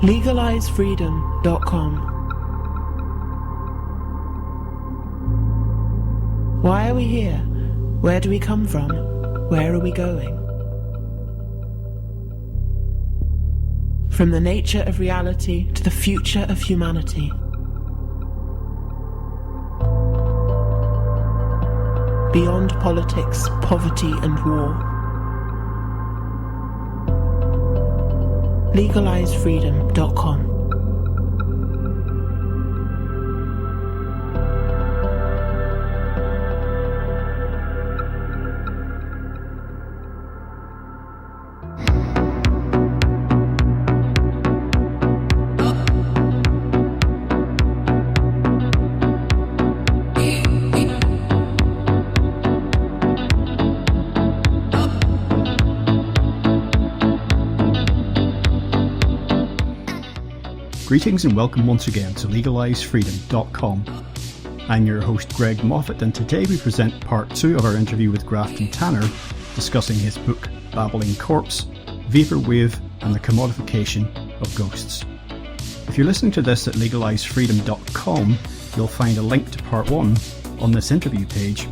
LegalizeFreedom.com. Why are we here? Where do we come from? Where are we going? From the nature of reality to the future of humanity. Beyond politics, poverty and war. LegalizeFreedom.com. Greetings and welcome once again to LegalizeFreedom.com. I'm your host Greg Moffat, and today we present part 2 of our interview with Grafton Tanner, discussing his book Babbling Corpse, Vaporwave and the Commodification of Ghosts. If you're listening to this at LegalizeFreedom.com, you'll find a link to part 1 on this interview page,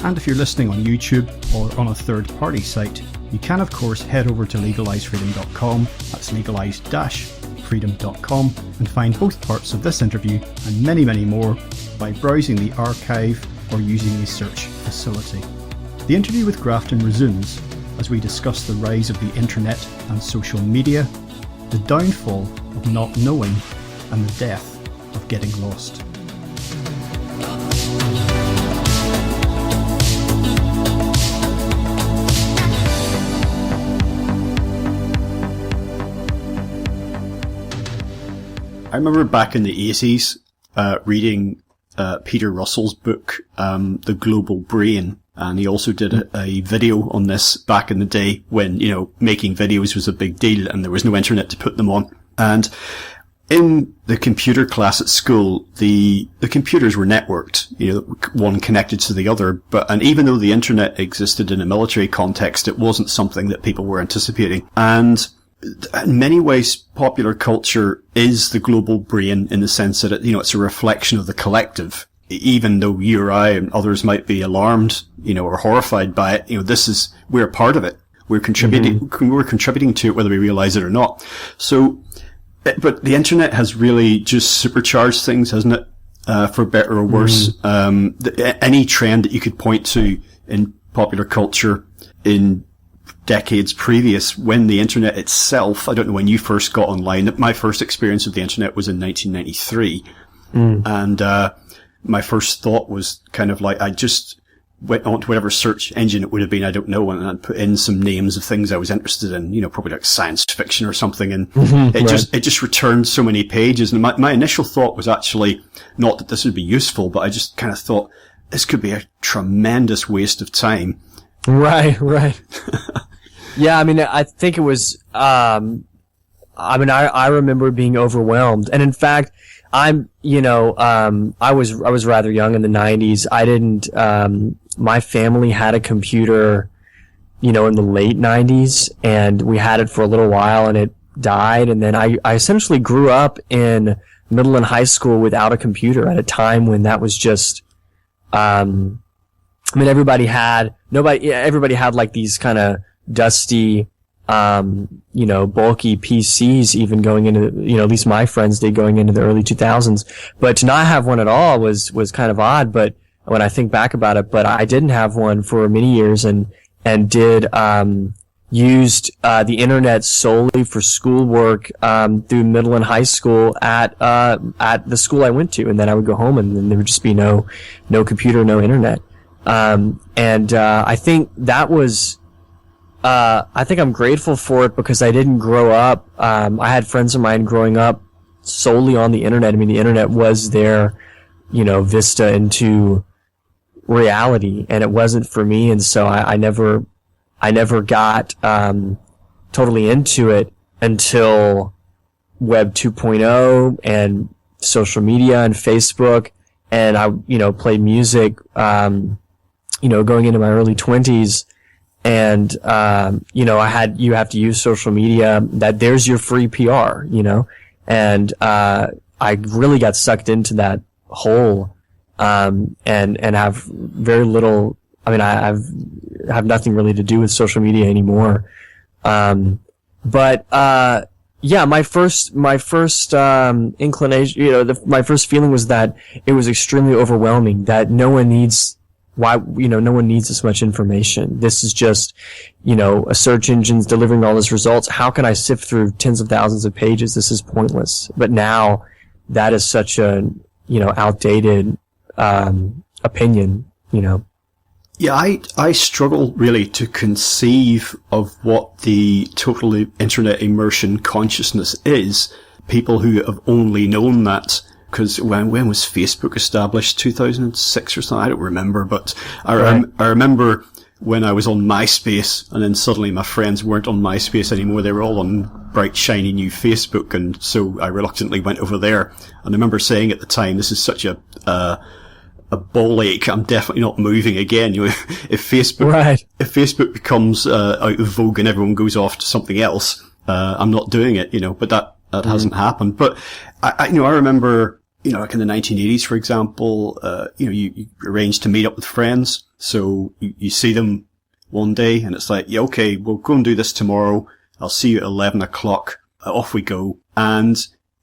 and if you're listening on YouTube or on a third-party site, you can of course head over to LegalizeFreedom.com, that's legalize-freedom.com, and find both parts of this interview and many, many more by browsing the archive or using a search facility. The interview with Grafton resumes as we discuss the rise of the internet and social media, the downfall of not knowing, and the death of getting lost. I remember back in the 80s reading Peter Russell's book, The Global Brain, and he also did a video on this back in the day when, you know, making videos was a big deal and there was no internet to put them on. And in the computer class at school, the computers were networked, you know, one connected to the other, and even though the internet existed in a military context, it wasn't something that people were anticipating. And in many ways, popular culture is the global brain in the sense that it's a reflection of the collective. Even though you or I and others might be alarmed, or horrified by it, we're a part of it. We're contributing, we're contributing to it whether we realize it or not. So, but the internet has really just supercharged things, hasn't it? For better or worse. Any trend that you could point to in popular culture in decades previous, when the internet itself, I don't know when you first got online. My first experience of the internet was in 1993. And, my first thought was kind of like, I just went on to whatever search engine it would have been, I don't know, and I'd put in some names of things I was interested in, probably like science fiction or something, and it just returned so many pages. And my initial thought was actually not that this would be useful, but I just kind of thought this could be a tremendous waste of time. Right. Yeah, I think it was, I remember being overwhelmed. And in fact, I was rather young in the 90s. I didn't, my family had a computer, in the late 90s, and we had it for a little while and it died. And then I essentially grew up in middle and high school without a computer at a time when that was just, everybody had like these kind of dusty, bulky PCs even going into, at least my friends did going into the early 2000s. But to not have one at all was kind of odd, but when I think back about it, but I didn't have one for many years and did, used, the internet solely for schoolwork, through middle and high school at the school I went to. And then I would go home and then there would just be no computer, no internet. I think that was, I think I'm grateful for it because I didn't grow up. I had friends of mine growing up solely on the internet. The internet was their, vista into reality, and it wasn't for me. And so I never got, totally into it until Web 2.0 and social media and Facebook. And I, played music, going into my early 20s. And, you have to use social media, that there's your free PR, And, I really got sucked into that hole, and have very little, I mean, I have nothing really to do with social media anymore. Yeah, my first inclination, my first feeling was that it was extremely overwhelming, that no one needs this much information. This is just, a search engine's delivering all these results. How can I sift through tens of thousands of pages? This is pointless. But now, that is such a, outdated, opinion, Yeah, I struggle really to conceive of what the total internet immersion consciousness is. People who have only known that, because when was Facebook established? 2006 or something? I don't remember, but I remember when I was on MySpace, and then suddenly my friends weren't on MySpace anymore. They were all on bright, shiny new Facebook, and so I reluctantly went over there. And I remember saying at the time, this is such a ball ache. I'm definitely not moving again. If Facebook becomes out of vogue and everyone goes off to something else, I'm not doing it. But that hasn't happened. But I remember, like in the 1980s, for example, you arrange to meet up with friends. So you see them one day, and it's like, yeah, okay, we'll go and do this tomorrow. I'll see you at 11 o'clock. Off we go. And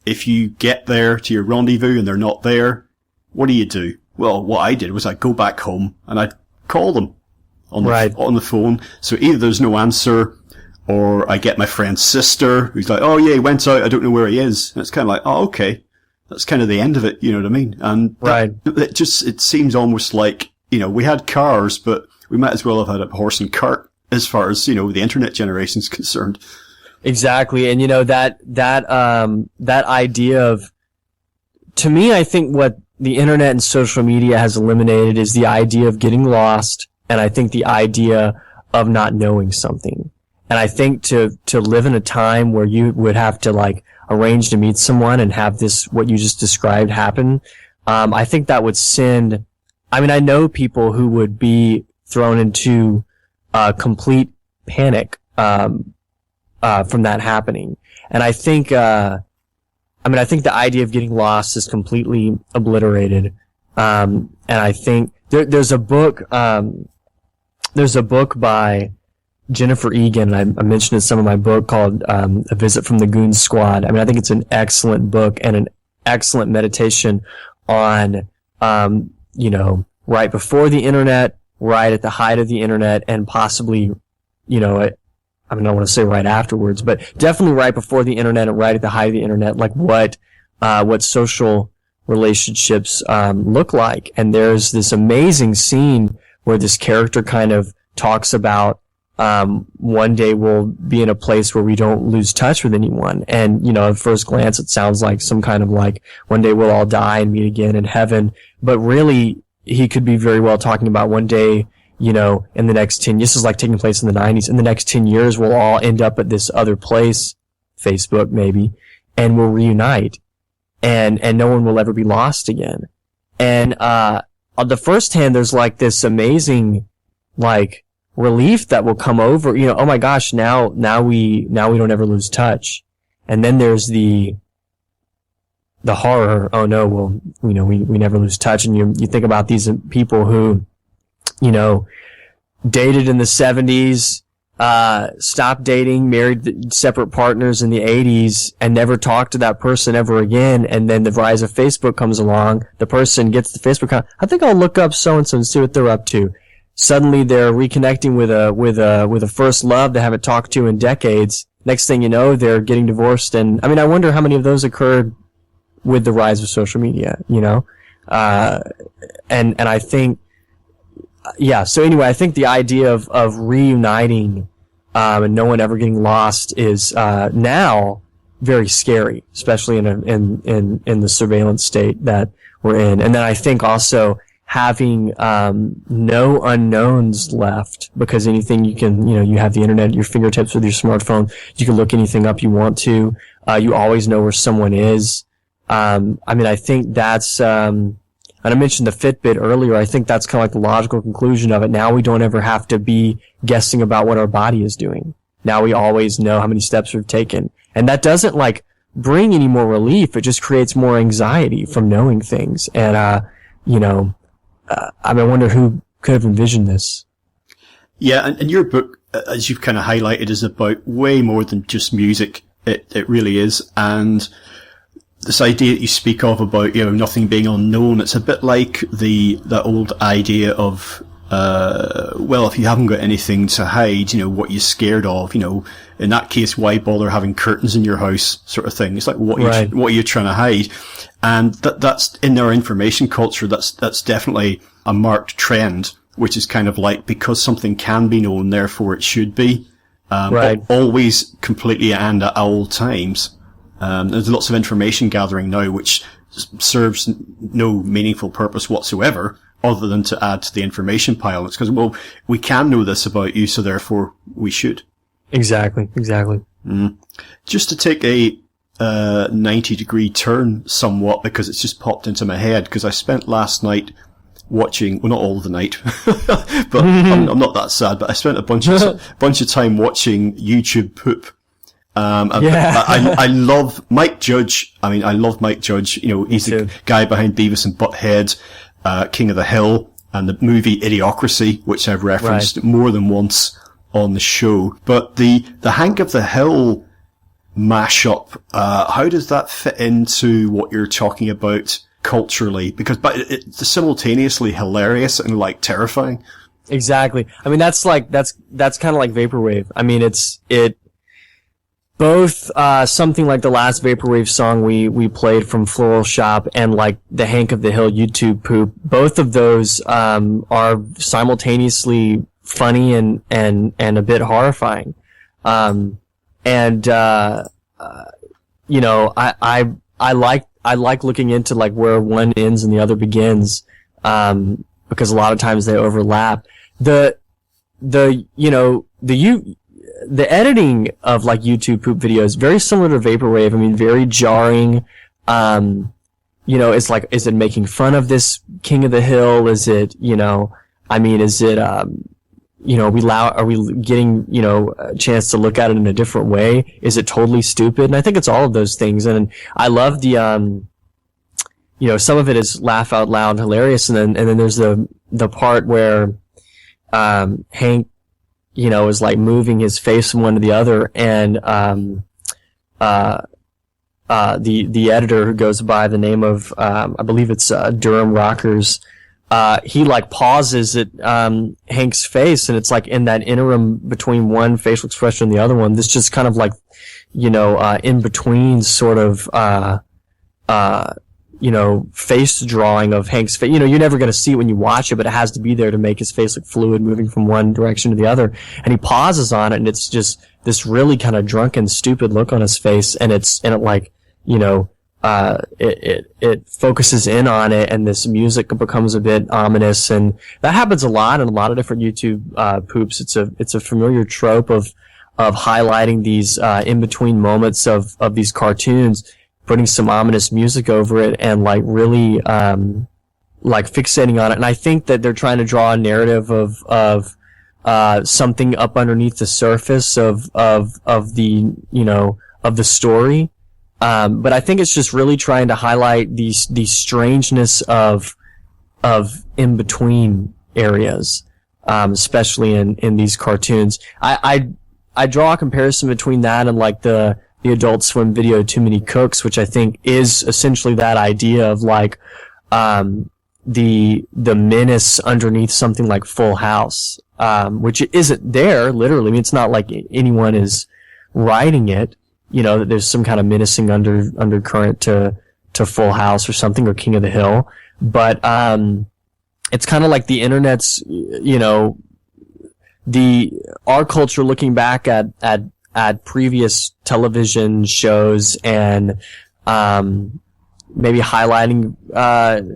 if you get there to your rendezvous and they're not there, what do? Well, what I did was I'd go back home and I'd call them on the phone. So either there's no answer, or I get my friend's sister who's like, oh yeah, he went out, I don't know where he is. And it's kind of like, oh, okay. That's kind of the end of it, you know what I mean? And it seems almost like, we had cars, but we might as well have had a horse and cart as far as, the internet generation is concerned. Exactly. And, that idea of, to me, I think what the internet and social media has eliminated is the idea of getting lost, and I think the idea of not knowing something. And I think to live in a time where you would have to arrange to meet someone and have this, what you just described, happen, I think that would send, I know people who would be thrown into complete panic from that happening. And I think I think the idea of getting lost is completely obliterated. And I think there's a book by Jennifer Egan, and I mentioned in some of my book, called A Visit from the Goon Squad. I think it's an excellent book and an excellent meditation on, right before the internet, right at the height of the internet, and possibly, I don't want to say right afterwards, but definitely right before the internet and right at the height of the internet, what social relationships look like. And there's this amazing scene where this character kind of talks about one day we'll be in a place where we don't lose touch with anyone. And, at first glance, it sounds like some kind of one day we'll all die and meet again in heaven. But really, he could be very well talking about one day, in the next 10 years, this is taking place in the 90s. In the next 10 years, we'll all end up at this other place, Facebook maybe, and we'll reunite. And no one will ever be lost again. And, on the first hand, there's this amazing, relief that will come over, oh my gosh, now we don't ever lose touch. And then there's the horror, oh no, well, we never lose touch. And you think about these people who, dated in the 70s, stopped dating, married separate partners in the 80s, and never talked to that person ever again. And then the rise of Facebook comes along. The person gets the Facebook account. I think I'll look up so-and-so and see what they're up to. Suddenly they're reconnecting with a first love they haven't talked to in decades. Next thing you know, they're getting divorced. And I wonder how many of those occurred with the rise of social media, and I think, so anyway, I think the idea of reuniting, and no one ever getting lost is, now very scary, especially in the surveillance state that we're in. And then I think also having, no unknowns left, because anything you can, you have the internet at your fingertips with your smartphone. You can look anything up you want to. You always know where someone is. I think that's, and I mentioned the Fitbit earlier. I think that's kind of the logical conclusion of it. Now we don't ever have to be guessing about what our body is doing. Now we always know how many steps we've taken. And that doesn't bring any more relief. It just creates more anxiety from knowing things. And, I wonder who could have envisioned this. Yeah, and your book, as you've kind of highlighted, is about way more than just music. It really is. And this idea that you speak of about, nothing being unknown, it's a bit like that old idea of, if you haven't got anything to hide, what you're scared of, in that case, why bother having curtains in your house, sort of thing. It's like, what are you trying to hide? And that's in our information culture, that's definitely a marked trend, which is kind of like, because something can be known, therefore it should be. Always completely and at all times. There's lots of information gathering now, which serves no meaningful purpose whatsoever, other than to add to the information pile. It's because, we can know this about you, so therefore we should. Exactly. Just to take a 90-degree turn somewhat, because it's just popped into my head, because I spent last night watching, well, not all the night, but I'm not that sad, but I spent a bunch of time watching YouTube poop. I love Mike Judge. I love Mike Judge. He's the guy behind Beavis and Butthead, King of the Hill, and the movie Idiocracy, which I've referenced more than once on the show. But the Hank of the Hill mashup, how does that fit into what you're talking about culturally? But it's simultaneously hilarious and terrifying. Exactly. That's kind of like Vaporwave. It both, something like the last Vaporwave song we played from Floral Shop and like the Hank of the Hill YouTube poop, both of those, are simultaneously funny and a bit horrifying. I like looking into like where one ends and the other begins, because a lot of times they overlap. The editing of like YouTube poop videos, very similar to Vaporwave. Very jarring. It's like, is it making fun of this King of the Hill? Is it, are we getting, a chance to look at it in a different way? Is it totally stupid? And I think it's all of those things. And I love the, some of it is laugh out loud hilarious. And then there's the part where, Hank, is like moving his face from one to the other, and the editor, who goes by the name of I believe it's Durham Rockers, he like pauses at Hank's face, and it's like in that interim between one facial expression and the other one, this just kind of like in between sort of face drawing of Hank's face. You're never going to see it when you watch it, but it has to be there to make his face look fluid, moving from one direction to the other. And he pauses on it, and it's just this really kind of drunken, stupid look on his face, and it focuses in on it, and this music becomes a bit ominous, and that happens a lot in a lot of different YouTube poops. It's a familiar trope of highlighting these in between moments of these cartoons, putting some ominous music over it, and like really fixating on it. And I think that they're trying to draw a narrative of something up underneath the surface of the story. But I think it's just really trying to highlight the strangeness of in between areas, especially in these cartoons. I draw a comparison between that and like the Adult Swim video Too Many Cooks, which I think is essentially that idea of like the menace underneath something like Full House, which isn't there literally. It's not like anyone is writing it. That there's some kind of menacing undercurrent to Full House or something, or King of the Hill. But it's kind of like the internet's, our culture looking back at previous television shows and maybe highlighting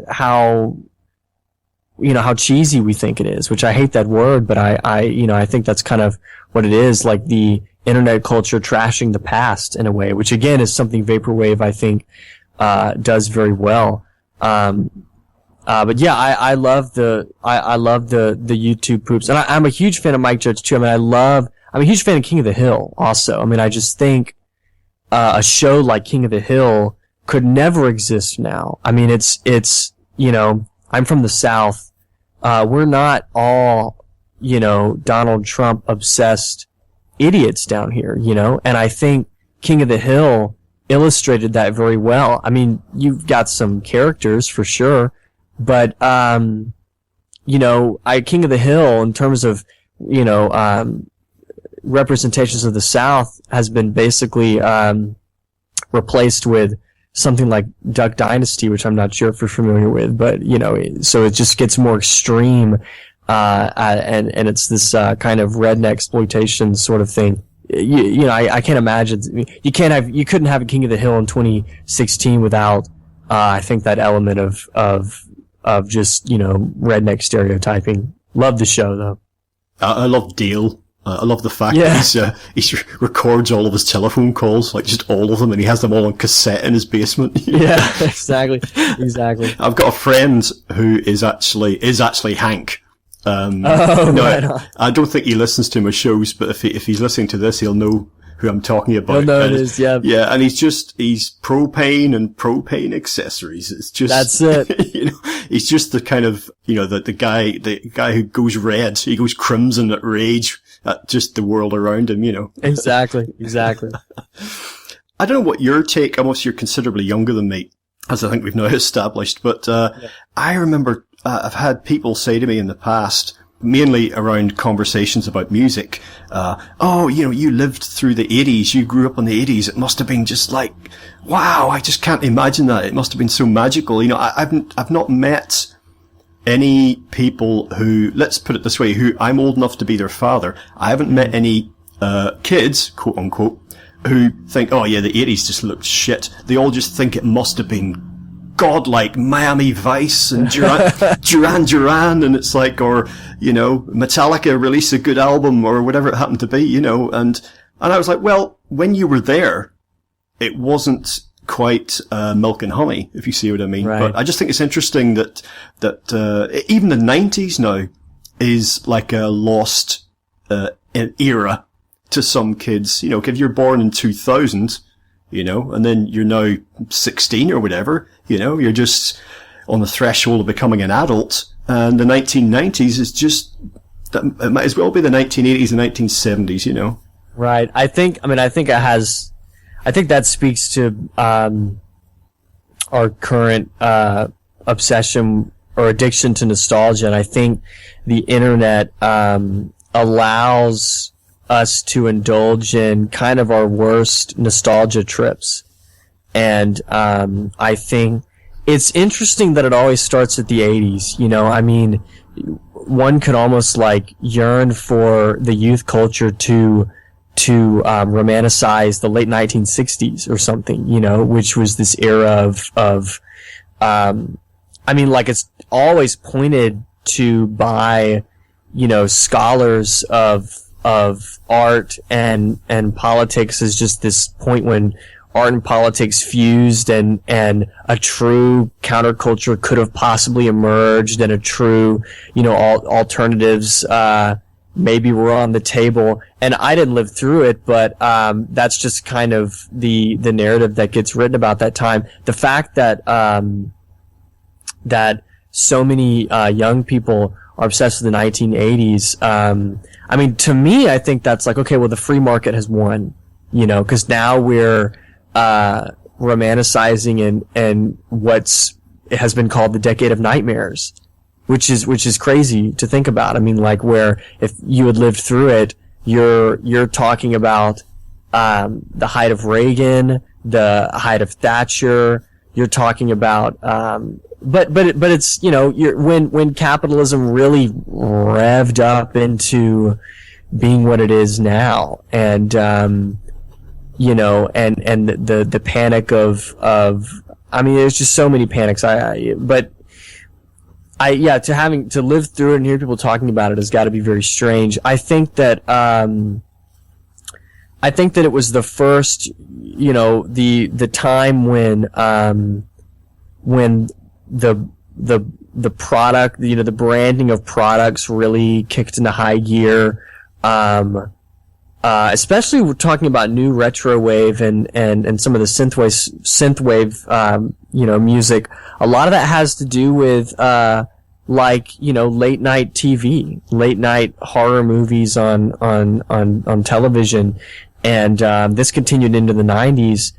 how cheesy we think it is, which I hate that word, but I think that's kind of what it is, like the internet culture trashing the past in a way, which again is something Vaporwave I think does very well. But yeah, I love the YouTube poops, and I'm a huge fan of Mike Judge too. I'm a huge fan of King of the Hill also. I just think a show like King of the Hill could never exist now. I mean, it's, you know, I'm from the South. We're not all, you know, Donald Trump obsessed idiots down here, you know, and I think King of the Hill illustrated that very well. I mean, you've got some characters for sure, but, you know, King of the Hill, in terms of, you know, representations of the South, has been basically, replaced with something like Duck Dynasty, which I'm not sure if you're familiar with, but, you know, so it just gets more extreme, and it's this, kind of redneck exploitation sort of thing. You know, I can't imagine, you couldn't have a King of the Hill in 2016 without, I think that element of just, you know, redneck stereotyping. Love the show though. I love Dale. I love the fact that he records all of his telephone calls, like just all of them, and he has them all on cassette in his basement. Yeah, exactly. I've got a friend who is actually Hank. Right on. I don't think he listens to my shows, but if he's listening to this, he'll know who I'm talking about. He'll know it is, yeah. Yeah, and he's propane and propane accessories. It's just, that's it. You know, he's just the kind of, you know, the guy who goes red, he goes crimson at rage at just the world around him, you know. Exactly. I don't know what your take, unless you're considerably younger than me, as I think we've now established, but, I remember, I've had people say to me in the past, mainly around conversations about music, oh, you know, you lived through the 80s, you grew up in the 80s, it must have been just like, wow, I just can't imagine that, it must have been so magical. You know, I've not met any people who, let's put it this way, who I'm old enough to be their father. I haven't met any, kids, quote unquote, who think, oh yeah, the 80s just looked shit. They all just think it must have been godlike Miami Vice and Duran, and it's like, or, you know, Metallica released a good album or whatever it happened to be, you know, and I was like, well, when you were there, it wasn't quite, milk and honey, if you see what I mean. Right. But I just think it's interesting that even the 90s now is like a lost, era to some kids. You know, if you're born in 2000, you know, and then you're now 16 or whatever, you know, you're just on the threshold of becoming an adult, and the 1990s is just, it might as well be the 1980s and 1970s, you know. Right. I think that speaks to, our current, obsession or addiction to nostalgia, and I think the internet, allows us to indulge in kind of our worst nostalgia trips. And I think it's interesting that it always starts at the 80s. You know, I mean, one could almost like yearn for the youth culture to romanticize the late 1960s or something, you know, which was this era of I mean, like, it's always pointed to by, you know, scholars of art and politics as just this point when art and politics fused, and a true counterculture could have possibly emerged, and a true, you know, alternatives maybe were on the table. And I didn't live through it, but that's just kind of the narrative that gets written about that time. The fact that that so many young people are obsessed with the 1980s. I mean, to me, I think that's like, okay, well, the free market has won, you know, because now we're romanticizing and it has been called the decade of nightmares, which is crazy to think about. I mean, like, where if you had lived through it, you're talking about the height of Reagan, the height of Thatcher. You're talking about but it's, you know, when capitalism really revved up into being what it is now, and you know, and the panic of I mean, there's just so many panics. To live through it and hear people talking about it has got to be very strange. I think that it was the first, you know, the time when the product, you know, the branding of products really kicked into high gear. especially we're talking about new retro wave and some of the synthwave, music. A lot of that has to do with, late night TV, late night horror movies on television. And, this continued into the 90s,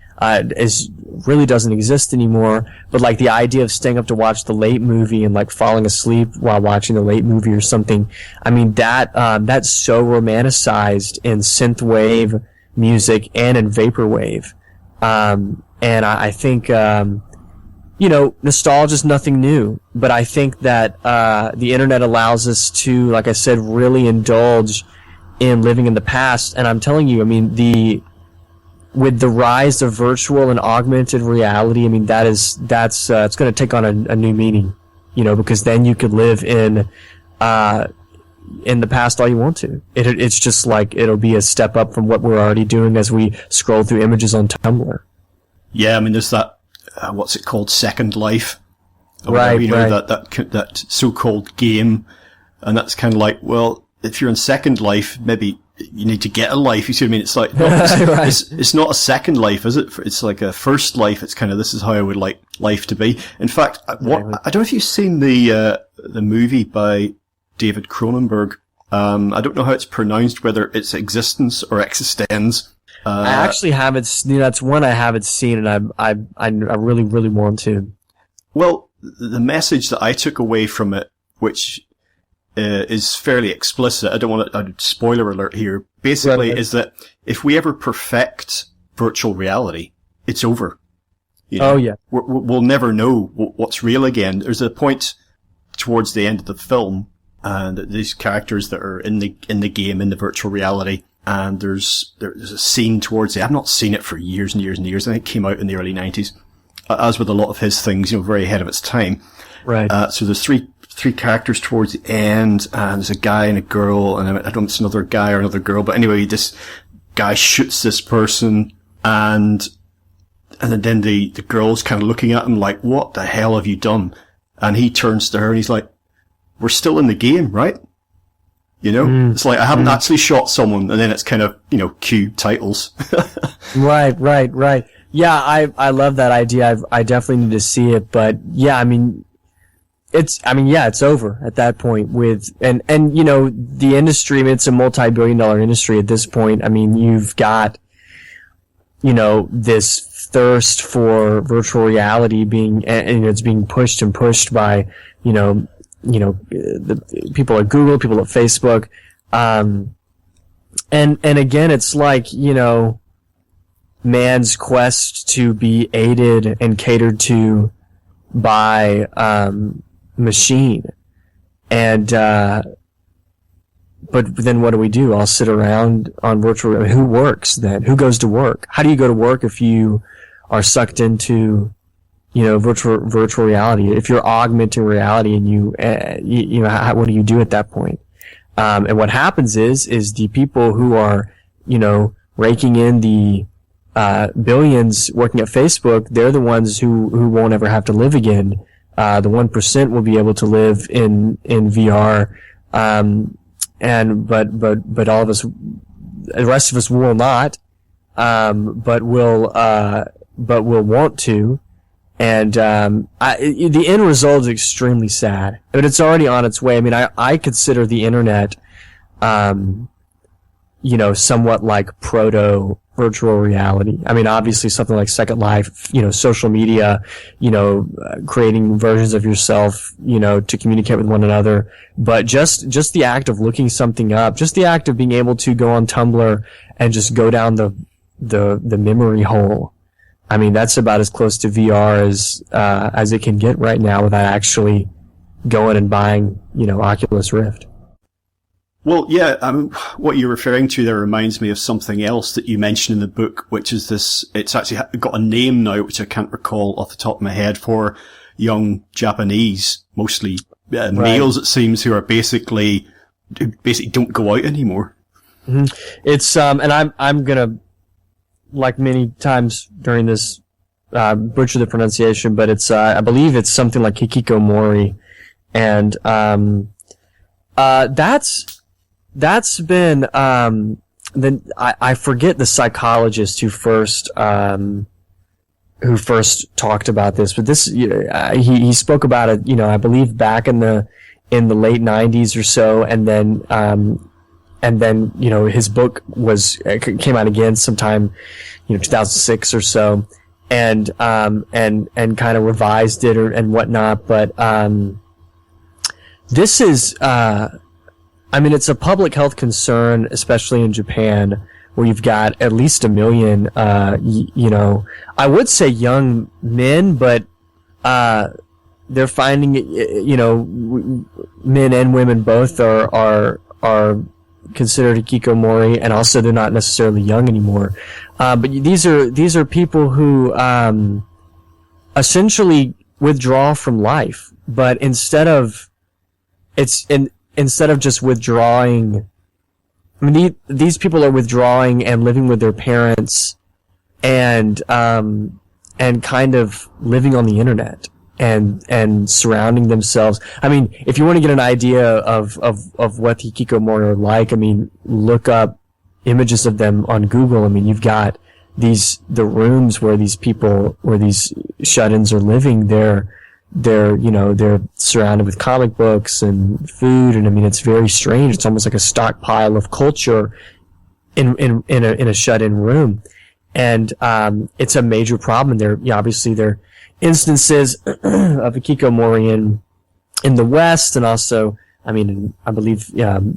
really doesn't exist anymore, but like the idea of staying up to watch the late movie and like falling asleep while watching the late movie or something. I mean, that's so romanticized in synthwave music and in vaporwave. And I think, nostalgia is nothing new, but I think that, the internet allows us to, like I said, really indulge in living in the past. And I'm telling you, I mean, with the rise of virtual and augmented reality, I mean, it's going to take on a new meaning, because then you could live in the past all you want to. It's just like, it'll be a step up from what we're already doing as we scroll through images on Tumblr. Yeah, I mean, there's that, what's it called? Second Life. Right, that so-called game. And that's kind of like, well, if you're in Second Life, maybe you need to get a life. You see what I mean? It's like, no, it's not a second life, is it? It's like a first life. It's kind of, this is how I would like life to be. In fact, I don't know if you've seen the movie by David Cronenberg. I don't know how it's pronounced, whether it's Existence or Existenz. I actually haven't, that's one I haven't seen, and I really, really want to. Well, the message that I took away from it, which is fairly explicit. I don't want a spoiler alert here. Basically, is that if we ever perfect virtual reality, it's over. Oh yeah, we'll never know what's real again. There's a point towards the end of the film, and these characters that are in the game in the virtual reality, and there's a scene towards the. I've not seen it for years and years and years. I think it came out in the early 90s. As with a lot of his things, very ahead of its time. Right. So there's three characters towards the end, and there's a guy and a girl, and I don't know if it's another guy or another girl, but anyway, this guy shoots this person, and then the girl's kind of looking at him like, what the hell have you done? And he turns to her and he's like, we're still in the game, right? It's like, I haven't actually shot someone, and then it's kind of, cue titles. Right. Yeah, I love that idea. I definitely need to see it, but yeah, I mean, it's over at that point and the industry, I mean, it's a multi-billion-dollar industry at this point. I mean, you've got, this thirst for virtual reality it's being pushed and pushed by, the people at Google, people at Facebook. And again, it's like, man's quest to be aided and catered to by, machine. And, but then what do? I'll sit around on virtual, who works then? Who goes to work? How do you go to work if you are sucked into, virtual reality? If you're augmenting reality and what do you do at that point? And what happens is the people who are, raking in the, billions working at Facebook, they're the ones who won't ever have to live again. The 1% will be able to live in VR, but all of us, the rest of us will not, but will want to, and the end result is extremely sad, but it's already on its way. I mean, I consider the internet, somewhat like proto virtual reality. I mean, obviously something like Second Life, social media, creating versions of yourself, to communicate with one another. But just the act of looking something up, just the act of being able to go on Tumblr and just go down the memory hole. I mean, that's about as close to VR as it can get right now without actually going and buying, Oculus Rift. Well, yeah, what you're referring to there reminds me of something else that you mentioned in the book, which is this, it's actually got a name now, which I can't recall off the top of my head, for young Japanese, mostly males, it seems, who basically don't go out anymore. Mm-hmm. It's, and I'm gonna, like many times during this, butcher the pronunciation, but it's, I believe it's something like Hikikomori. And, that's been, then I forget the psychologist who first talked about this, but this, he spoke about it, I believe back in the late 90s or so, and then, his book came out again sometime, 2006 or so, and kind of revised it and whatnot, but, this is, it's a public health concern, especially in Japan, where you've got at least 1 million, I would say young men, but, they're finding, men and women both are considered hikikomori, and also they're not necessarily young anymore. But these are people who, essentially withdraw from life, but instead of just withdrawing, these people are withdrawing and living with their parents and kind of living on the internet and surrounding themselves. If you want to get an idea of what the hikikomori are like, look up images of them on Google. You've got the rooms where these shut-ins are living. They're surrounded with comic books and food, and it's very strange. It's almost like a stockpile of culture in a shut-in room, and it's a major problem. Obviously there are instances of hikikomori in the West, and also I believe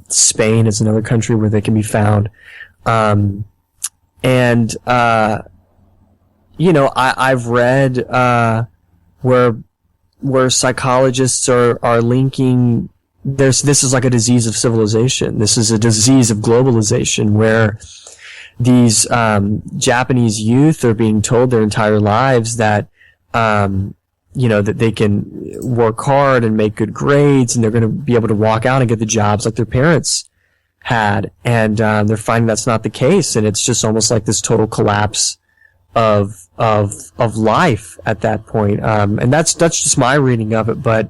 Spain is another country where they can be found, I've read where psychologists are linking, this is like a disease of civilization. This is a disease of globalization, where these Japanese youth are being told their entire lives that that they can work hard and make good grades, and they're going to be able to walk out and get the jobs like their parents had, and they're finding that's not the case, and it's just almost like this total collapse of life at that point. And that's just my reading of it, but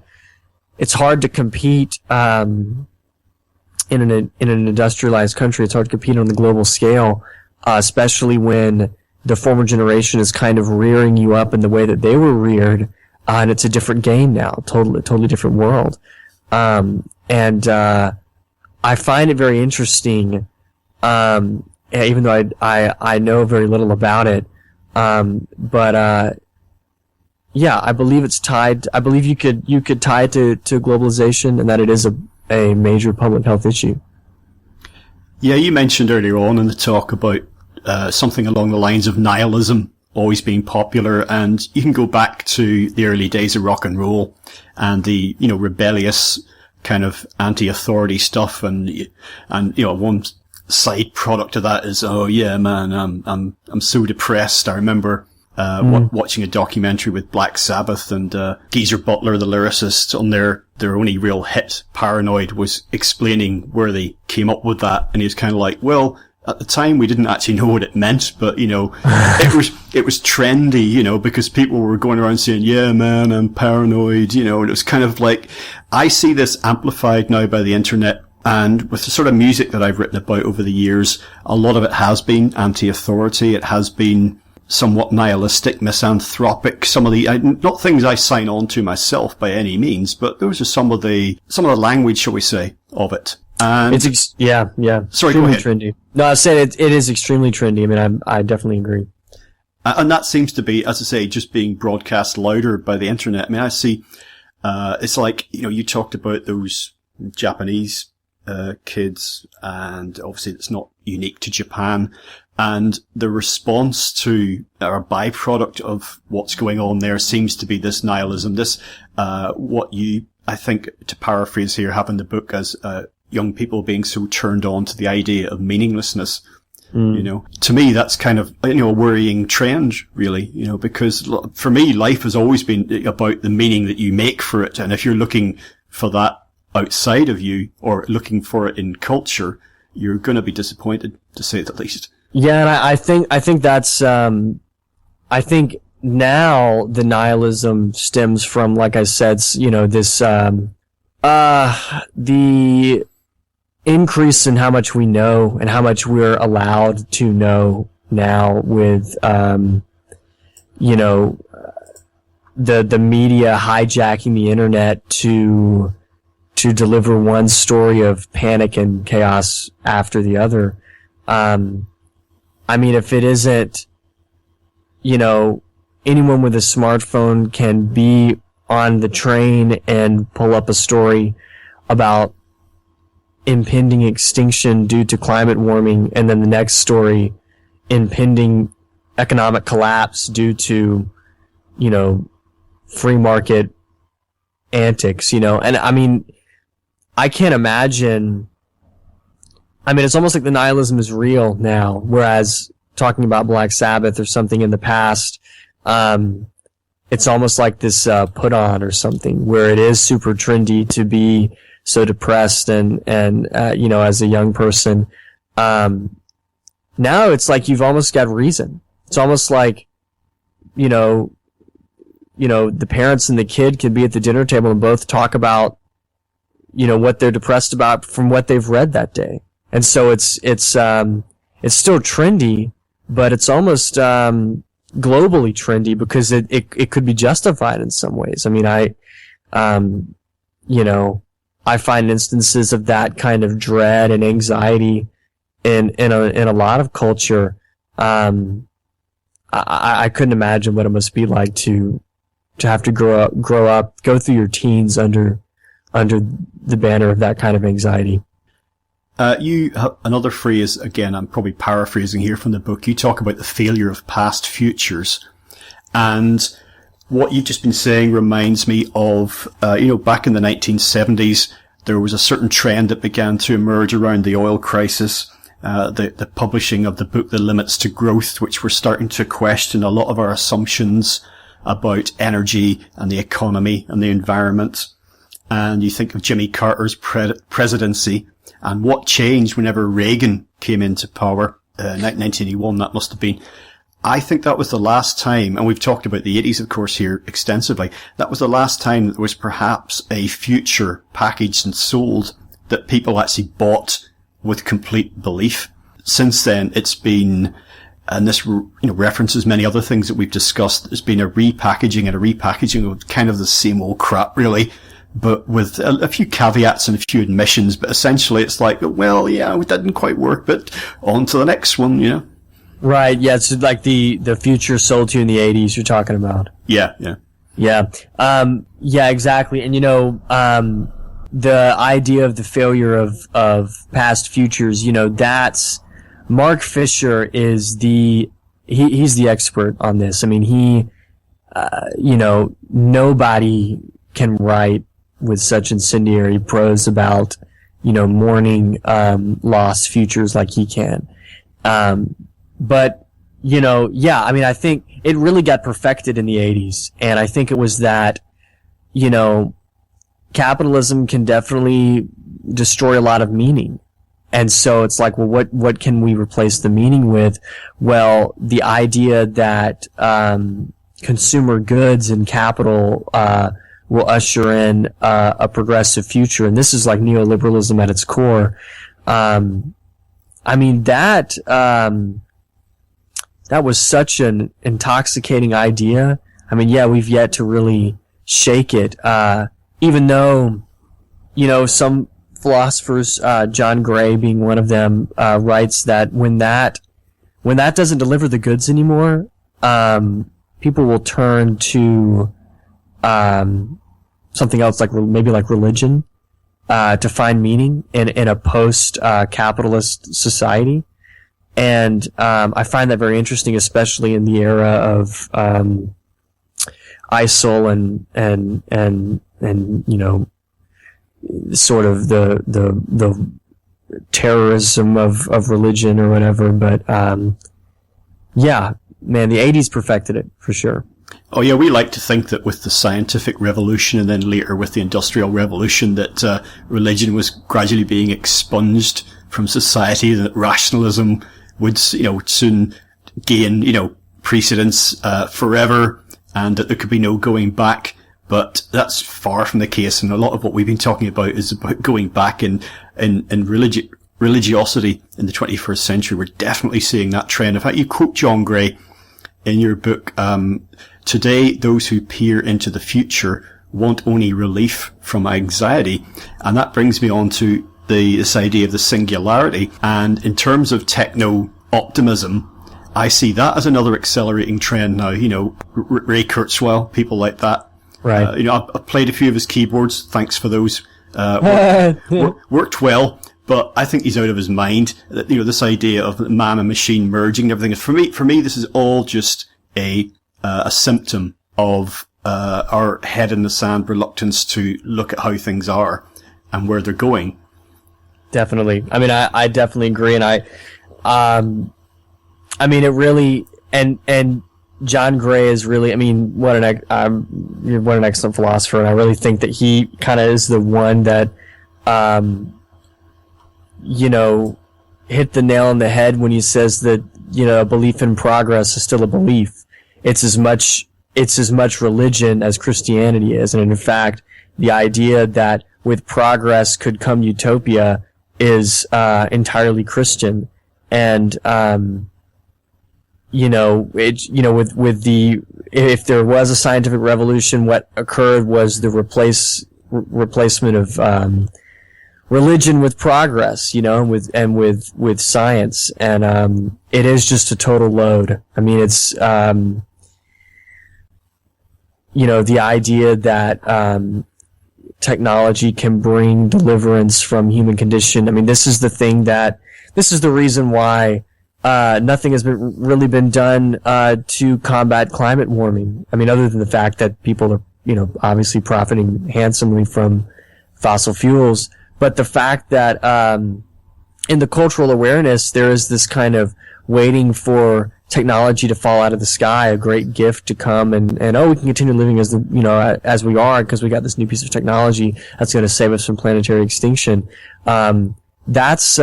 it's hard to compete in an industrialized country. It's hard to compete on the global scale, especially when the former generation is kind of rearing you up in the way that they were reared, and it's a different game now, totally different world. I find it very interesting, even though I know very little about it. I believe it's tied. I believe you could tie it to globalization, and that it is a major public health issue. Yeah, you mentioned earlier on in the talk about something along the lines of nihilism always being popular, and you can go back to the early days of rock and roll and the rebellious kind of anti-authority stuff, and one side product of that is, oh yeah, man, I'm so depressed. I remember watching a documentary with Black Sabbath, and Geezer Butler, the lyricist, on their only real hit, Paranoid, was explaining where they came up with that, and he was kind of like, well, at the time we didn't actually know what it meant, but it was trendy, because people were going around saying, yeah man, I'm paranoid, and it was kind of like, I see this amplified now by the internet. And with the sort of music that I've written about over the years, a lot of it has been anti-authority. It has been somewhat nihilistic, misanthropic. Some of the, not things I sign on to myself by any means, but those are some of the language, shall we say, of it. And it's yeah. Sorry, go ahead. Trendy. No, I said it is extremely trendy. I definitely agree. And that seems to be, as I say, just being broadcast louder by the internet. I see, it's like, you talked about those Japanese kids, and obviously it's not unique to Japan, and the response to, or a byproduct of what's going on there seems to be this nihilism, this, what you, I think, to paraphrase here, have in the book as, young people being so turned on to the idea of meaninglessness. To me, that's kind of, a worrying trend, really, because for me, life has always been about the meaning that you make for it. And if you're looking for that outside of you, or looking for it in culture, you're going to be disappointed, to say the least. Yeah, and I think that's, I think now the nihilism stems from, like I said, this, increase in how much we know and how much we're allowed to know now with, you know, the media hijacking the internet to deliver one story of panic and chaos after the other. I mean, if it isn't, you know, anyone with a smartphone can be on the train and pull up a story about impending extinction due to climate warming, and then the next story, impending economic collapse due to, you know, free market antics, you know. And I mean, I can't imagine, I mean, it's almost like the nihilism is real now, whereas talking about Black Sabbath or something in the past, it's almost like this put on or something, where it is super trendy to be so depressed and you know, as a young person. Now it's like you've almost got reason. It's almost like, you know, the parents and the kid can be at the dinner table and both talk about, you know, what they're depressed about from what they've read that day. And so it's still trendy, but it's almost globally trendy because it could be justified in some ways. I mean, you know, I find instances of that kind of dread and anxiety in a lot of culture. I couldn't imagine what it must be like to have to grow up, go through your teens under the banner of that kind of anxiety. You have another phrase, again, I'm probably paraphrasing here from the book. You talk about the failure of past futures. And what you've just been saying reminds me of, you know, back in the 1970s, there was a certain trend that began to emerge around the oil crisis, the publishing of the book, The Limits to Growth, which were starting to question a lot of our assumptions about energy and the economy and the environment. And you think of Jimmy Carter's presidency and what changed whenever Reagan came into power, 1981, that must have been. I think that was the last time, and we've talked about the 80s, of course, here extensively. That was the last time that there was perhaps a future packaged and sold that people actually bought with complete belief. Since then, it's been, and this, you know, references many other things that we've discussed, there's been a repackaging of kind of the same old crap, really, but with a few caveats and a few admissions. But essentially, it's like, well, yeah, it didn't quite work, but on to the next one, you know. Right, yeah, it's like the future sold to you in the 80s you're talking about. Yeah. Yeah, exactly. And, you know, the idea of the failure of past futures, you know, that's, Mark Fisher is he's the expert on this. I mean, you know, nobody can write with such incendiary prose about, you know, mourning, lost futures like he can. But, you know, yeah, I mean, I think it really got perfected in the 80s. And I think it was that, you know, capitalism can definitely destroy a lot of meaning. And so it's like, well, what can we replace the meaning with? Well, the idea that, consumer goods and capital, will usher in, a progressive future. And this is like neoliberalism at its core. I mean, that was such an intoxicating idea. I mean, yeah, we've yet to really shake it. Even though, you know, some philosophers, John Gray being one of them, writes that when that doesn't deliver the goods anymore, people will turn to, something else like maybe like religion, to find meaning in a post-capitalist society. And I find that very interesting, especially in the era of ISIL and you know, sort of the terrorism of religion or whatever. But yeah, man, the 80s perfected it for sure. Oh yeah, we like to think that with the scientific revolution and then later with the industrial revolution that religion was gradually being expunged from society, that rationalism would, you know, soon gain, you know, precedence forever, and that there could be no going back. But that's far from the case, and a lot of what we've been talking about is about going back in in religiosity in the 21st century, we're definitely seeing that trend. In fact, you quote John Gray in your book, today those who peer into the future want only relief from anxiety. And that brings me on to this idea of the singularity. And in terms of techno-optimism, I see that as another accelerating trend now. You know, Ray Kurzweil, people like that. Right. You know, I've played a few of his keyboards. Thanks for those. Worked well, but I think he's out of his mind. You know, this idea of man and machine merging and everything. For me, this is all just a symptom of our head in the sand reluctance to look at how things are and where they're going. Definitely. I mean, I definitely agree, and I mean, it really, and John Gray is really, I mean, what an excellent philosopher, and I really think that he kind of is the one that, you know, hit the nail on the head when he says that, you know, a belief in progress is still a belief. It's as much religion as Christianity is, and in fact, the idea that with progress could come utopia is entirely Christian, and you know, if there was a scientific revolution, what occurred was the replacement of religion with progress, you know, with science, and it is just a total load. I mean, it's you know, the idea that technology can bring deliverance from human condition. I mean, this is the reason why nothing has really been done to combat climate warming. I mean, other than the fact that people are, you know, obviously profiting handsomely from fossil fuels, but the fact that in the cultural awareness there is this kind of waiting for technology to fall out of the sky, a great gift to come, and we can continue living as as we are because we got this new piece of technology that's going to save us from planetary extinction. That's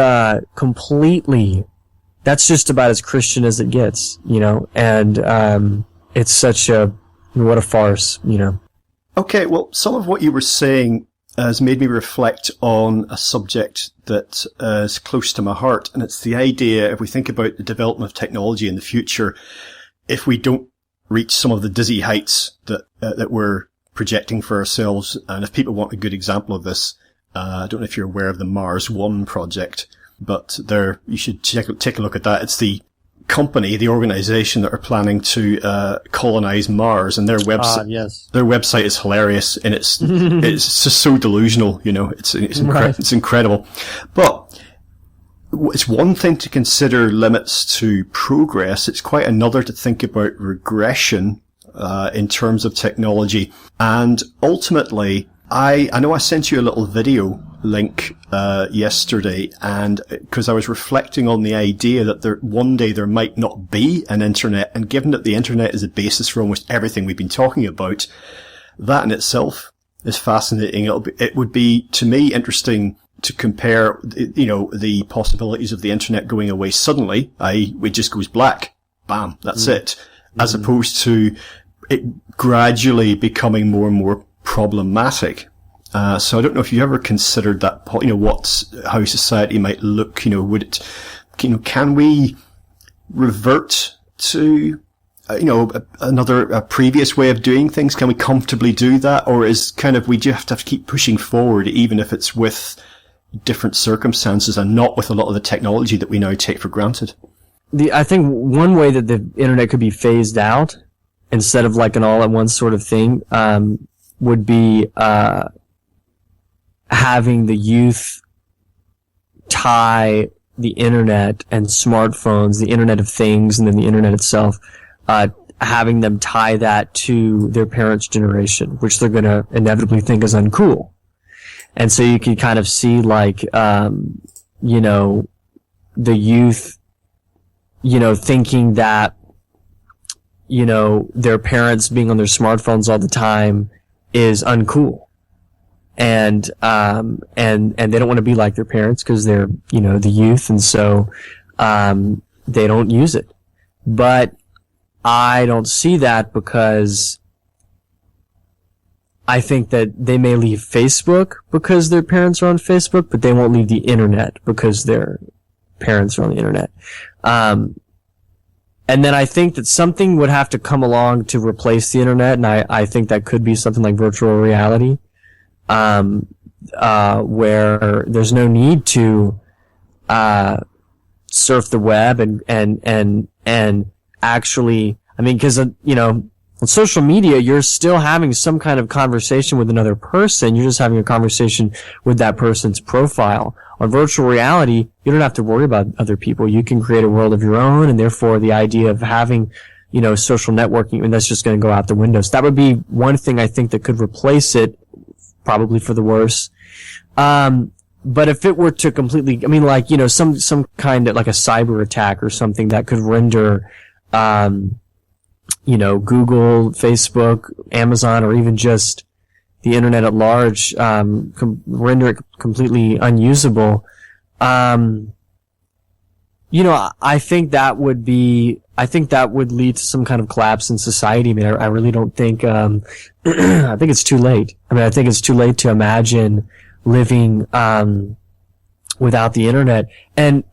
just about as Christian as it gets, you know, and it's such what a farce, you know. Okay, well, some of what you were saying has made me reflect on a subject that is close to my heart, and it's the idea, if we think about the development of technology in the future, if we don't reach some of the dizzy heights that we're projecting for ourselves, and if people want a good example of this, I don't know if you're aware of the Mars One project, but you should take a look at that. It's the company, the organization that are planning to colonize Mars, and their website, yes. Their website is hilarious, and it's just so delusional, you know. It's incredible. But it's one thing to consider limits to progress. It's quite another to think about regression in terms of technology. And ultimately, I know I sent you a little video link yesterday, and because I was reflecting on the idea that one day there might not be an internet, and given that the internet is the basis for almost everything we've been talking about, that in itself is fascinating. It would be, to me, interesting to compare, you know, the possibilities of the internet going away suddenly, it just goes black, bam, that's it, as opposed to it gradually becoming more and more problematic. So I don't know if you ever considered that, you know, how society might look, you know, can we revert to, you know, a previous way of doing things? Can we comfortably do that? Or is we just have to keep pushing forward, even if it's with different circumstances and not with a lot of the technology that we now take for granted? I think one way that the internet could be phased out, instead of like an all-at-once sort of thing, would be, having the youth tie the internet and smartphones, the internet of things, and then the internet itself, having them tie that to their parents' generation, which they're going to inevitably think is uncool. And so you can kind of see, like, you know, the youth, you know, thinking that, you know, their parents being on their smartphones all the time is uncool. And they don't want to be like their parents because they're, you know, the youth, and so, they don't use it. But I don't see that because, I think that they may leave Facebook because their parents are on Facebook, but they won't leave the internet because their parents are on the internet. And then I think that something would have to come along to replace the internet, and I think that could be something like virtual reality, where there's no need to surf the web and actually, I mean, because on social media, you're still having some kind of conversation with another person. You're just having a conversation with that person's profile. On virtual reality, you don't have to worry about other people. You can create a world of your own, and therefore the idea of having, social networking, and that's just going to go out the window. So that would be one thing I think that could replace it, probably for the worse. But if it were to completely, I mean, like, some kind of, like a cyber attack or something that could render, Google, Facebook, Amazon, or even just the internet at large, render it completely unusable. I think that would lead to some kind of collapse in society. I mean, I really don't think, I think it's too late. I mean, I think it's too late to imagine living, without the internet. And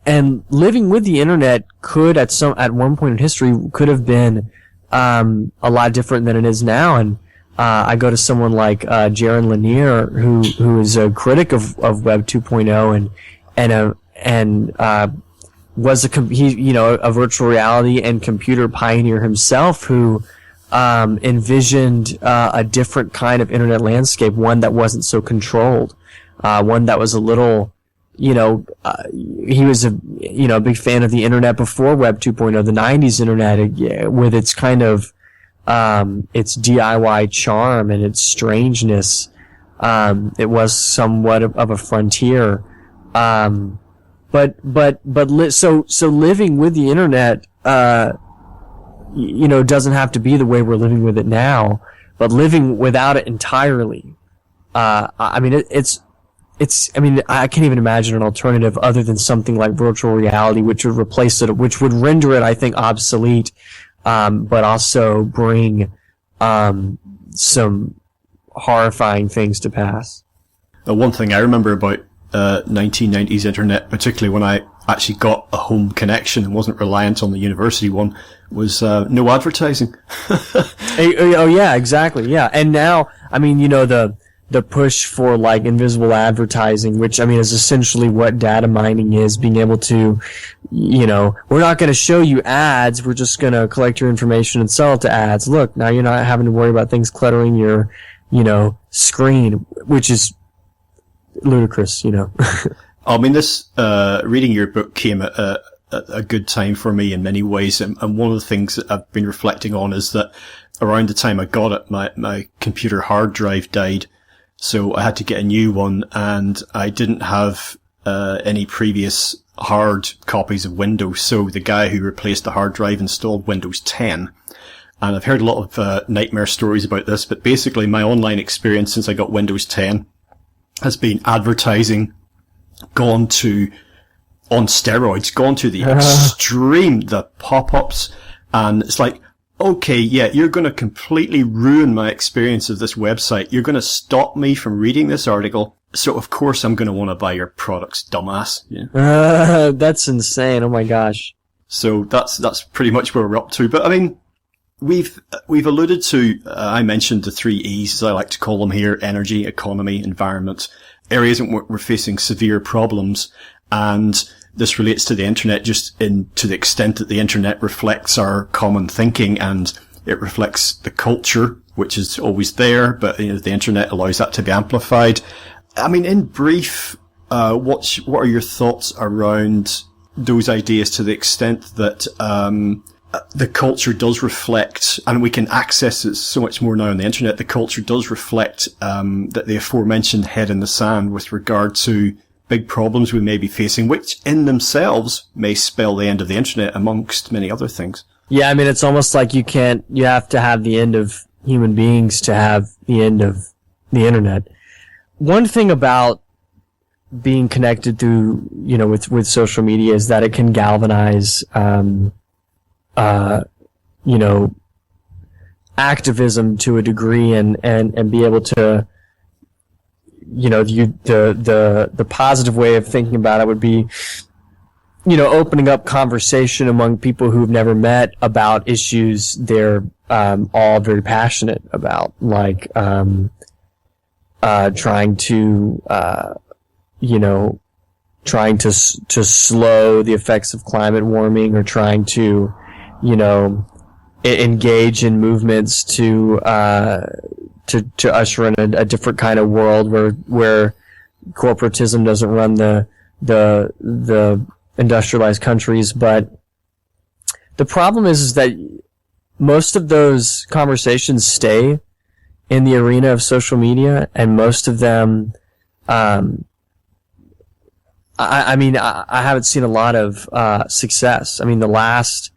living with the internet could, at one point in history, could have been, a lot different than it is now. And I go to someone like Jaron Lanier, who is a critic of Web 2.0 and was a virtual reality and computer pioneer himself, who envisioned a different kind of internet landscape, one that wasn't so controlled, one that was a little, he was a big fan of the internet before Web 2.0, the 90s internet, with its kind of its DIY charm and its strangeness. It was somewhat of a frontier. So living with the internet, doesn't have to be the way we're living with it now, but living without it entirely. I mean, I can't even imagine an alternative other than something like virtual reality, which would replace it, which would render it, I think, obsolete, but also bring, some horrifying things to pass. The one thing I remember about 1990s internet, particularly when I actually got a home connection and wasn't reliant on the university one, was no advertising. Oh yeah, exactly. Yeah, and now, I mean, the push for like invisible advertising, which I mean is essentially what data mining is, being able to, we're not going to show you ads, we're just going to collect your information and sell it to ads. Look, now you're not having to worry about things cluttering your, screen, which is ludicrous, I mean, this, reading your book came at a good time for me in many ways. And one of the things that I've been reflecting on is that around the time I got it, my computer hard drive died. So I had to get a new one, and I didn't have, any previous hard copies of Windows. So the guy who replaced the hard drive installed Windows 10. And I've heard a lot of, nightmare stories about this, but basically my online experience since I got Windows 10 has been advertising on steroids, gone to the extreme, the pop-ups, and it's like, okay, yeah, you're going to completely ruin my experience of this website. You're going to stop me from reading this article. So of course I'm going to want to buy your products, dumbass. Yeah. That's insane. Oh my gosh. So that's pretty much where we're up to. But I mean, we've alluded to, I mentioned the 3 E's, as I like to call them here: energy, economy, environment. Areas in which we're facing severe problems, and this relates to the internet just to the extent that the internet reflects our common thinking, and it reflects the culture, which is always there, but the internet allows that to be amplified. I mean, in brief, what are your thoughts around those ideas, to the extent that the culture does reflect, and we can access it so much more now on the internet, the culture does reflect that the aforementioned head in the sand with regard to big problems we may be facing, which in themselves may spell the end of the internet, amongst many other things. Yeah, I mean, it's almost like you have to have the end of human beings to have the end of the internet. One thing about being connected through, with social media is that it can galvanize, activism to a degree, and be able to, the positive way of thinking about it would be, opening up conversation among people who've never met about issues they're all very passionate about, like trying to slow the effects of climate warming, or trying to engage in movements to usher in a different kind of world where corporatism doesn't run the industrialized countries. But the problem is that most of those conversations stay in the arena of social media, and most of them, I haven't seen a lot of success. I mean, the last,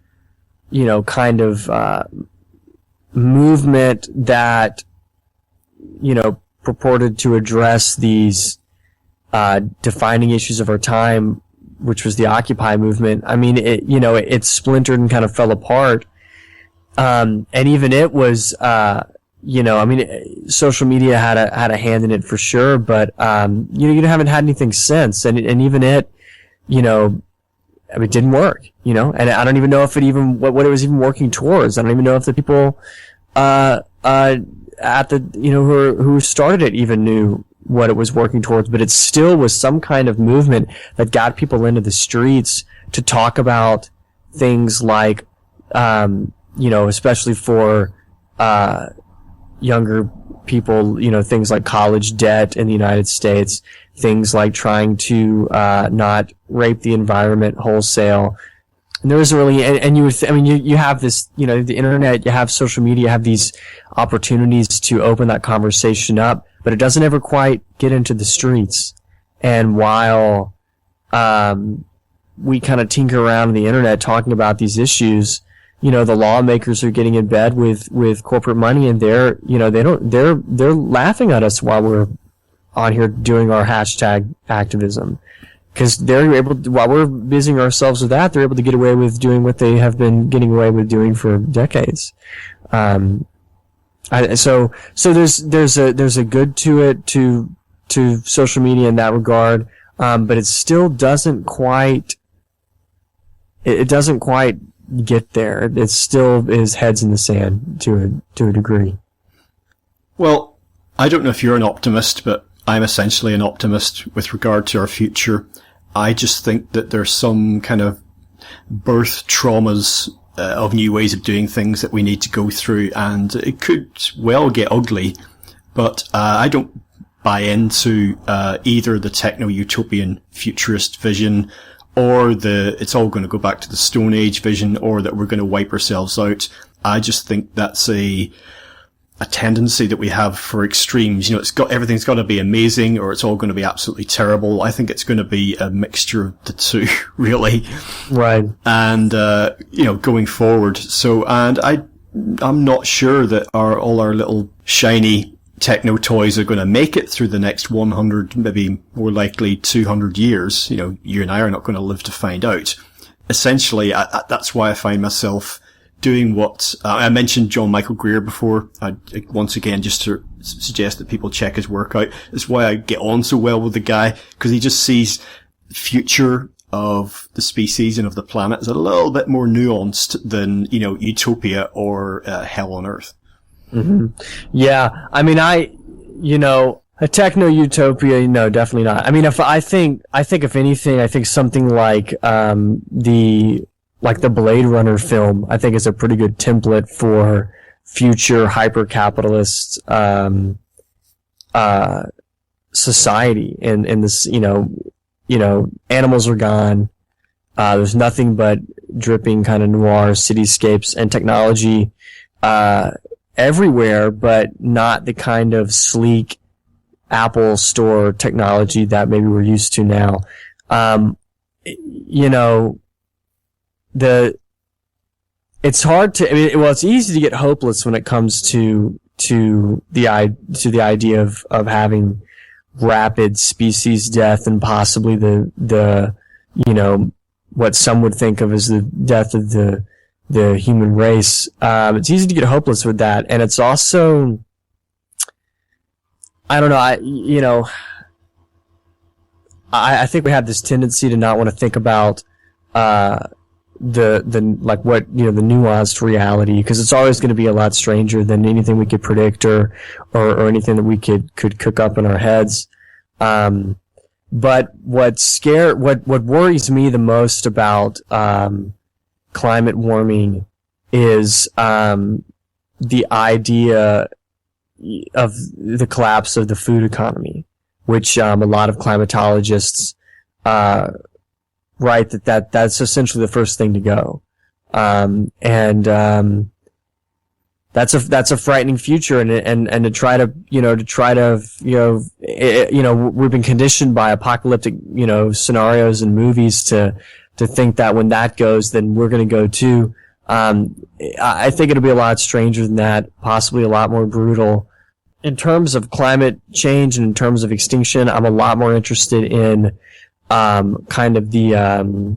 kind of movement that, purported to address these defining issues of our time, which was the Occupy movement. I mean, it splintered and kind of fell apart. And even it was, social media had a hand in it for sure, but, you haven't had anything since. And even it, it didn't work, and I don't even know if it even, what it was even working towards. I don't even know if the people, who started it even knew what it was working towards, but it still was some kind of movement that got people into the streets to talk about things like, especially for, younger people, things like college debt in the United States, things like trying to, not rape the environment wholesale. And there isn't really, and you would, you have this, the internet, you have social media, you have these opportunities to open that conversation up, but it doesn't ever quite get into the streets. And while, we kind of tinker around on the internet talking about these issues, the lawmakers are getting in bed with corporate money, and they're laughing at us while we're on here doing our hashtag activism. Because they're able to, while we're busying ourselves with that, they're able to get away with doing what they have been getting away with doing for decades. So there's a good to it, to social media in that regard. But it still doesn't quite, it doesn't quite get there. It still is heads in the sand to a degree. Well, I don't know if you're an optimist, but I'm essentially an optimist with regard to our future. I just think that there's some kind of birth traumas of new ways of doing things that we need to go through, and it could well get ugly, but I don't buy into either the techno-utopian futurist vision or it's all going to go back to the Stone Age vision, or that we're going to wipe ourselves out. I just think that's a tendency that we have for extremes. Everything's got to be amazing, or it's all going to be absolutely terrible. I think it's going to be a mixture of the two, really. Right. And, going forward. So, and I'm not sure that all our little shiny techno toys are going to make it through the next 100, maybe more likely 200 years. You and I are not going to live to find out. Essentially, that's why I find myself doing what I mentioned John Michael Greer before. Once again, just to suggest that people check his work out. That's why I get on so well with the guy, because he just sees the future of the species and of the planet as a little bit more nuanced than, utopia or hell on earth. Mm-hmm. Yeah. A techno-utopia, no, definitely not. I think if anything, I think something like, the Blade Runner film, I think is a pretty good template for future hyper-capitalist, society. In this, animals are gone. There's nothing but dripping kind of noir cityscapes and technology, everywhere, but not the kind of sleek Apple Store technology that maybe we're used to now. It's hard to, it's easy to get hopeless when it comes to the idea of having rapid species death, and possibly the what some would think of as the death of the the human race. It's easy to get hopeless with that, and it's also, I don't know, I think we have this tendency to not want to think about the nuanced reality, because it's always going to be a lot stranger than anything we could predict or anything that we could cook up in our heads. But what worries me the most about climate warming is the idea of the collapse of the food economy, which a lot of climatologists write that's essentially the first thing to go, and that's a frightening future, and to try to we've been conditioned by apocalyptic scenarios and movies to think that when that goes, then we're going to go too. I think it'll be a lot stranger than that, possibly a lot more brutal. In terms of climate change and in terms of extinction, I'm a lot more interested in kind of the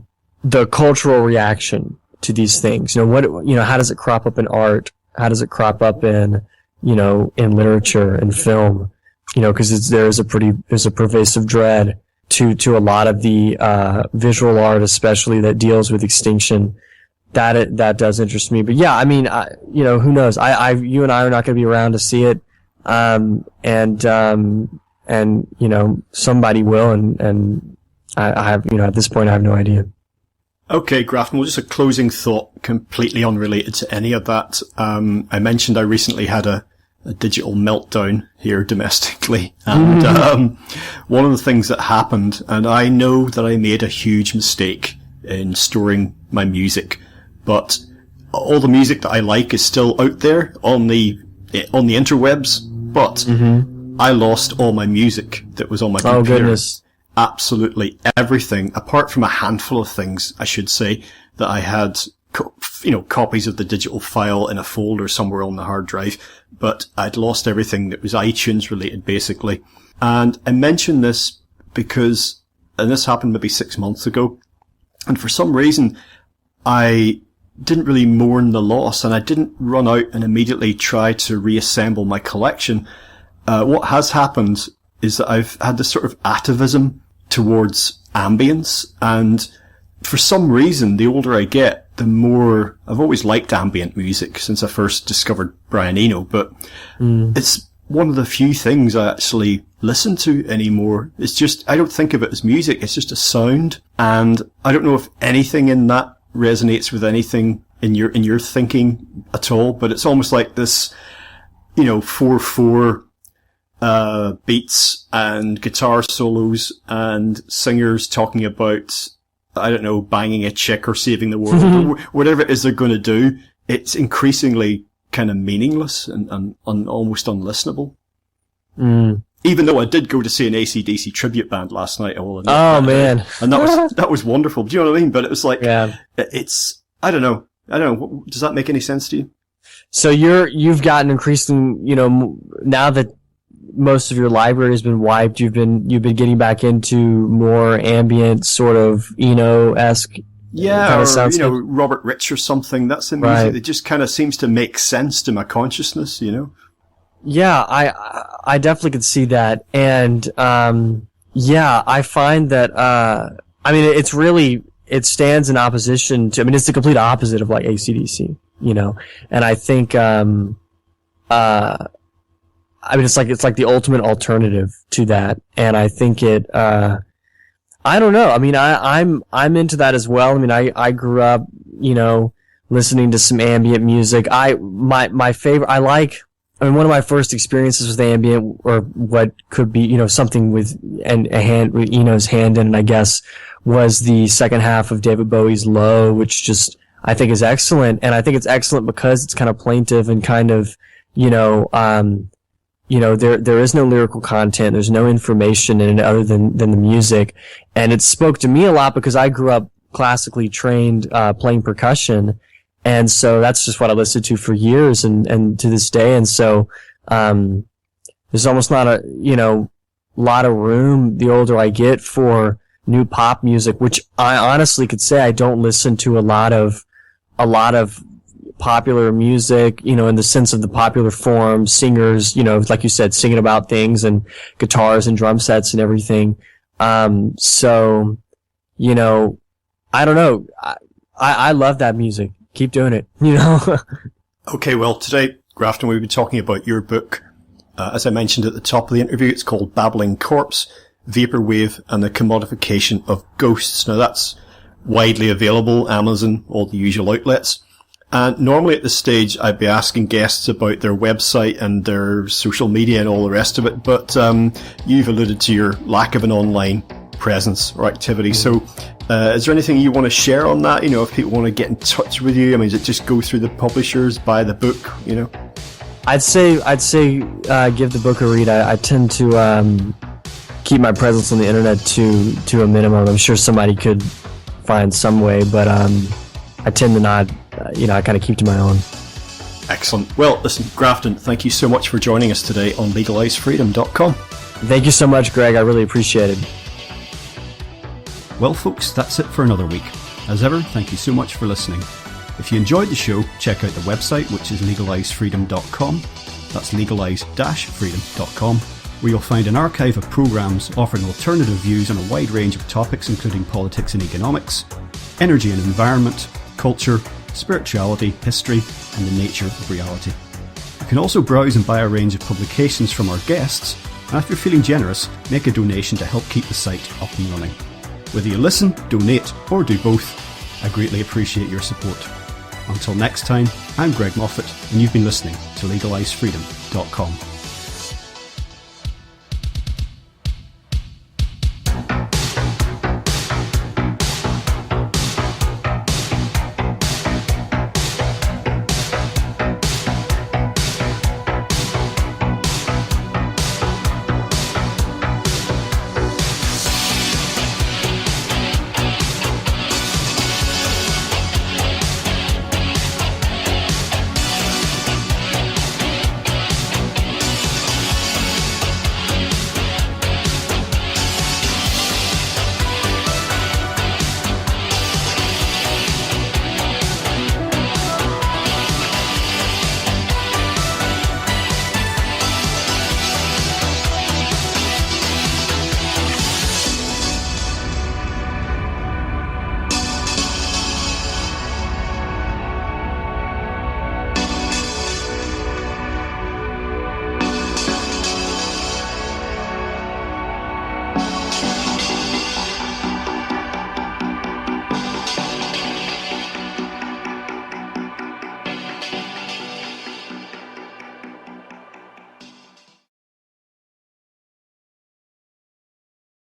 cultural reaction to these things. How does it crop up in art? How does it crop up in literature and film? Because there's a pervasive dread to a lot of the visual art, especially that deals with extinction. That does interest me. But yeah, I mean, who knows? You and I are not going to be around to see it. And somebody will, and I have, at this point I have no idea. Okay, Grafton, well, just a closing thought completely unrelated to any of that. I mentioned I recently had a digital meltdown here domestically, and one of the things that happened, and I know that I made a huge mistake in storing my music, but all the music that I like is still out there on the interwebs, but I lost all my music that was on my computer. Oh, goodness. Absolutely everything, apart from a handful of things, I should say, that I had, copies of the digital file in a folder somewhere on the hard drive, but I'd lost everything that was iTunes related, basically. And I mention this because, and this happened maybe 6 months ago, and for some reason, I didn't really mourn the loss, and I didn't run out and immediately try to reassemble my collection. What has happened is that I've had this sort of activism towards ambience, and for some reason, the older I get, the more I've always liked ambient music since I first discovered Brian Eno, but it's one of the few things I actually listen to anymore. It's just, I don't think of it as music, it's just a sound, and I don't know if anything in that resonates with anything in your thinking at all, but it's almost like this, 4/4 beats and guitar solos and singers talking about, I don't know, banging a chick or saving the world or whatever it is they're going to do. It's increasingly kind of meaningless and almost unlistenable. Even though I did go to see an AC/DC tribute band last night. Oh man. And that was wonderful. Do you know what I mean? But it was like, it's, I don't know. Does that make any sense to you? So you've gotten increasing, now that most of your library has been wiped, you've been getting back into more ambient sort of Eno-esque. Yeah, or Robert Rich or something. That's the music that just kind of seems to make sense to my consciousness, Yeah, I definitely could see that, and I find that it stands in opposition to. It's the complete opposite of like AC/DC, and I think it's like the ultimate alternative to that, and I think it. I don't know. I'm into that as well. I grew up, listening to some ambient music. My favorite. One of my first experiences with ambient, or what could be, something with with Eno's hand in it, I guess, was the second half of David Bowie's Low, which just I think is excellent, and I think it's excellent because it's kind of plaintive and kind of, there is no lyrical content. There's no information in it other than the music. And it spoke to me a lot because I grew up classically trained, playing percussion. And so that's just what I listened to for years and to this day. And so, there's almost not a, lot of room the older I get for new pop music, which I honestly could say I don't listen to a lot of a lot of popular music, you know, in the sense of the popular form, singers, you know, like you said, singing about things and guitars and drum sets and everything. So, you know, I don't know. I love that music. Keep doing it, you know? Okay, well, today, Grafton, we'll be talking about your book. As I mentioned at the top of the interview, it's called Babbling Corpse, Vaporwave and the Commodification of Ghosts. Now, that's widely available, Amazon, all the usual outlets. And normally at this stage, I'd be asking guests about their website and their social media and all the rest of it, but you've alluded to your lack of an online presence or activity. So is there anything you want to share on that? You know, if people want to get in touch with you, I mean, does it just go through the publishers, buy the book, you know? I'd say give the book a read. I tend to keep my presence on the internet to a minimum. I'm sure somebody could find some way, but I tend to not, I kind of keep to my own. Excellent. Well, listen, Grafton, thank you so much for joining us today on legalizefreedom.com. Thank you so much, Greg. I really appreciate it. Well, folks, that's it for another week. As ever, thank you so much for listening. If you enjoyed the show, check out the website, which is legalizefreedom.com. That's legalize-freedom.com, where you'll find an archive of programs offering alternative views on a wide range of topics, including politics and economics, energy and environment, culture, spirituality, history, and the nature of reality. You can also browse and buy a range of publications from our guests, and if you're feeling generous, make a donation to help keep the site up and running. Whether you listen, donate, or do both, I greatly appreciate your support. Until next time, I'm Greg Moffat, and you've been listening to legalizefreedom.com.